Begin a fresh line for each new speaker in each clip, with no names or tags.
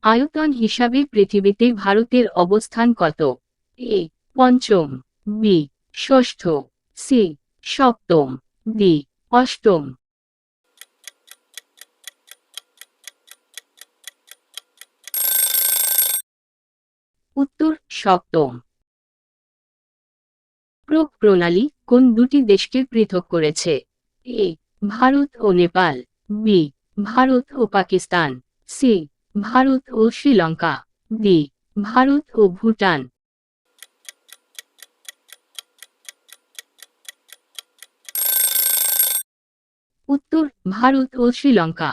আয়তন হিসাবে পৃথিবীতে ভারতের অবস্থান কত? এ পঞ্চম, বি ষষ্ঠ, সি সপ্তম, ডি অষ্টম। উত্তর সপ্তম। প্রোক প্রণালী কোন দুটি দেশকে পৃথক করেছে? এ ভারত ও নেপাল, বি ভারত ও পাকিস্তান, সি ভারত ও শ্রীলঙ্কা, ডি ভারত ও ভুটান। উত্তর ভারত ও শ্রীলঙ্কা।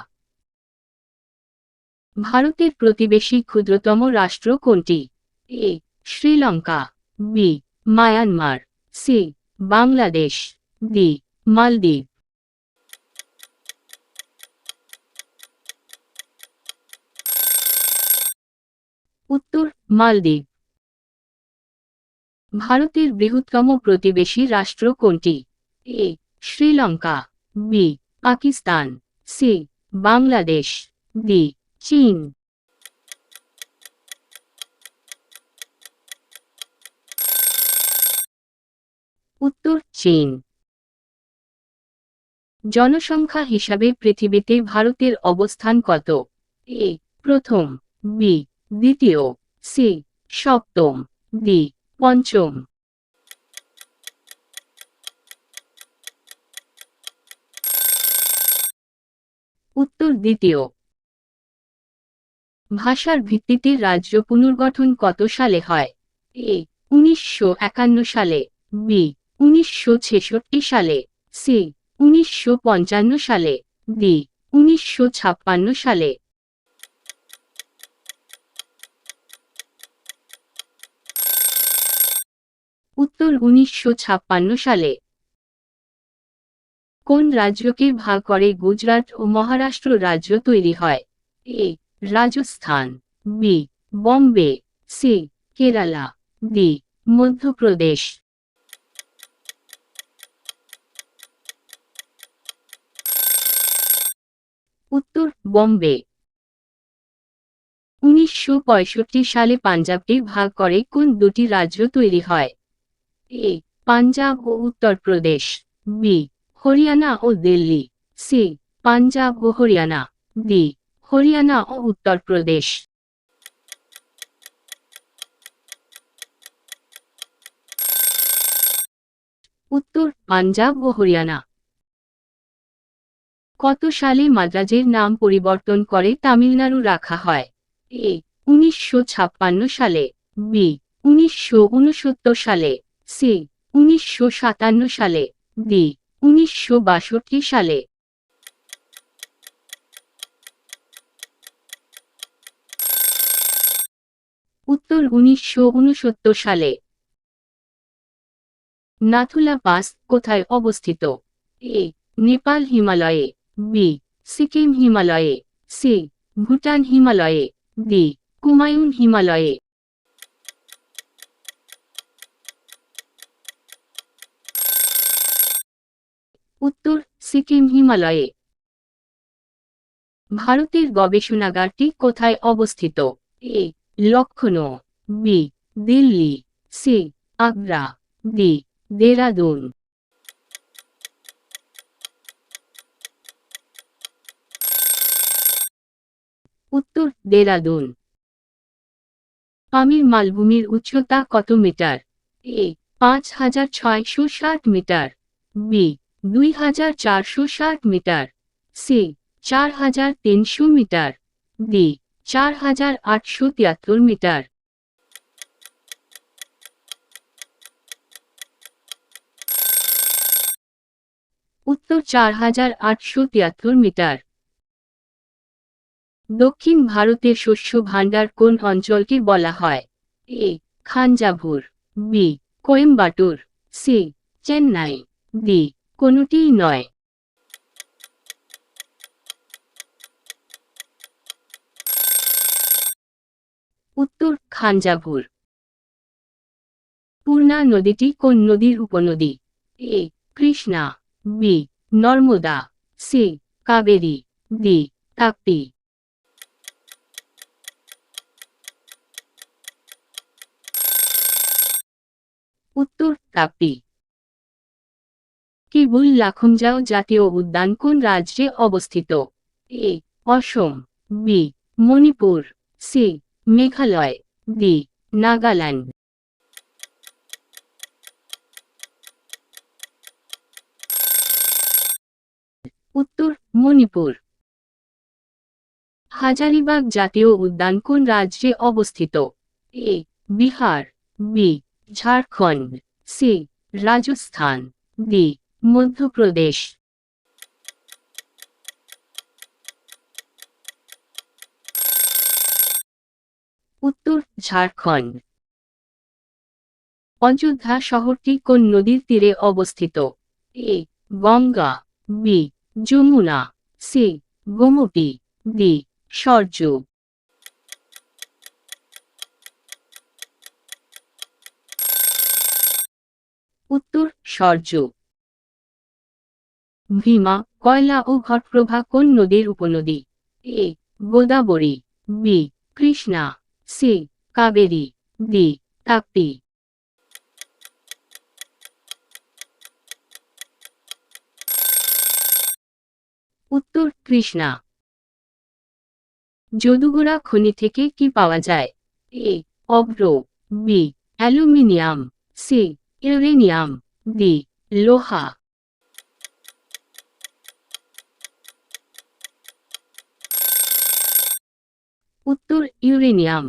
ভারতের প্রতিবেশী ক্ষুদ্রতম রাষ্ট্র কোনটি? A Sri Lanka, B Myanmar, C Bangladesh, D Maldives. উত্তর মালদ্বীপ। ভারতের বৃহত্তম প্রতিবেশী রাষ্ট্র কোনটি? A Sri Lanka, B Pakistan, C Bangladesh, D চীন। উত্তর চীন। জনসংখ্যা হিসাবে পৃথিবীতে ভারতের অবস্থান কত? এ প্রথম, বি দ্বিতীয়, সি সপ্তম, ডি পঞ্চম। উত্তর দ্বিতীয়। ভাষার ভিত্তিতে রাজ্য পুনর্গঠন কত সালে হয়? এ 1951 সালে, বি 1966 সালে, সি 1955 সালে, ডি 1956 সালে। উত্তর 1956 সালে। কোন রাজ্যকে ভাগ করে গুজরাট ও মহারাষ্ট্র রাজ্য তৈরি হয়? A Rajasthan, B Bombay, C Kerala, D Madhya Pradesh. উত্তর বম্বে। 1965 সালে পাঞ্জাবকে ভাগ করে কোন দুটি রাজ্য তৈরি হয়? এ পাঞ্জাব ও উত্তরপ্রদেশ, বি হরিয়ানা ও দিল্লি, সি পাঞ্জাব ও হরিয়ানা, ডি হরিয়ানা ও উত্তরপ্রদেশ। উত্তর পাঞ্জাব ও হরিয়ানা। কত সালে মাদ্রাজের নাম পরিবর্তন করে তামিলনাড়ু রাখা হয়? এ 1956 সালে, বি 1969 সালে, সি 1957 সালে, ডি 1962 সালে। উত্তর 1969 সালে। নাথুলা পাস কোথায় অবস্থিত? এ নেপাল হিমালয়ে, বি সিকিম হিমালয়ে, সি ভুটান হিমালয়ে, ডি কুমায়ুন হিমালয়ে। উত্তর সিকিম হিমালয়ে। ভারতের গবেষণাগারটি কোথায় অবস্থিত? A Lucknow, B Delhi, C Agra, D Dehradun. উত্তর দেরাদুন। পামির মালভূমির উচ্চতা কত metre? A 5660 metre, B 2460 metre, C 4300 metre, D 4873 metre. উত্তর 4873 মিটার। দক্ষিণ ভারতের শস্য ভাণ্ডার কোন অঞ্চলকে বলা হয়? A Thanjavur, B Coimbatore, C Chennai, D কোনটিই নয়। উত্তর খাঞ্জাভুর। পূর্ণা নদীটি কোন নদীর উপনদী? A Krishna, B Narmada, C Kaveri, D Tapti. উত্তর তাপ্তি। কিবুল লাখনজাও জাতীয় উদ্যান কোন রাজ্যে অবস্থিত? A Assam, B Manipur, C Meghalaya, D Nagaland. উত্তর মণিপুর। হাজারিবাগ জাতীয় উদ্যান কোন রাজ্যে অবস্থিত? A Bihar, B Jharkhand, C Rajasthan, D Madhya Pradesh. উত্তর ঝাড়খণ্ড। অযোধ্যা শহরটি কোন নদীর তীরে অবস্থিত? এ Ganga, B Yamuna, C Gomti, D Sarayu. উত্তর সরযূ। ভীমা, কয়লা ও ঘটপ্রভা কোন নদীর উপনদী? A Godavari, B Krishna, C Kaveri, D Tapti. উত্তর কৃষ্ণা। যদুগোড়া খনি থেকে কি পাওয়া যায়? এ অভ্র, B aluminium, C uranium, D লোহা। উত্তর ইউরেনিয়াম।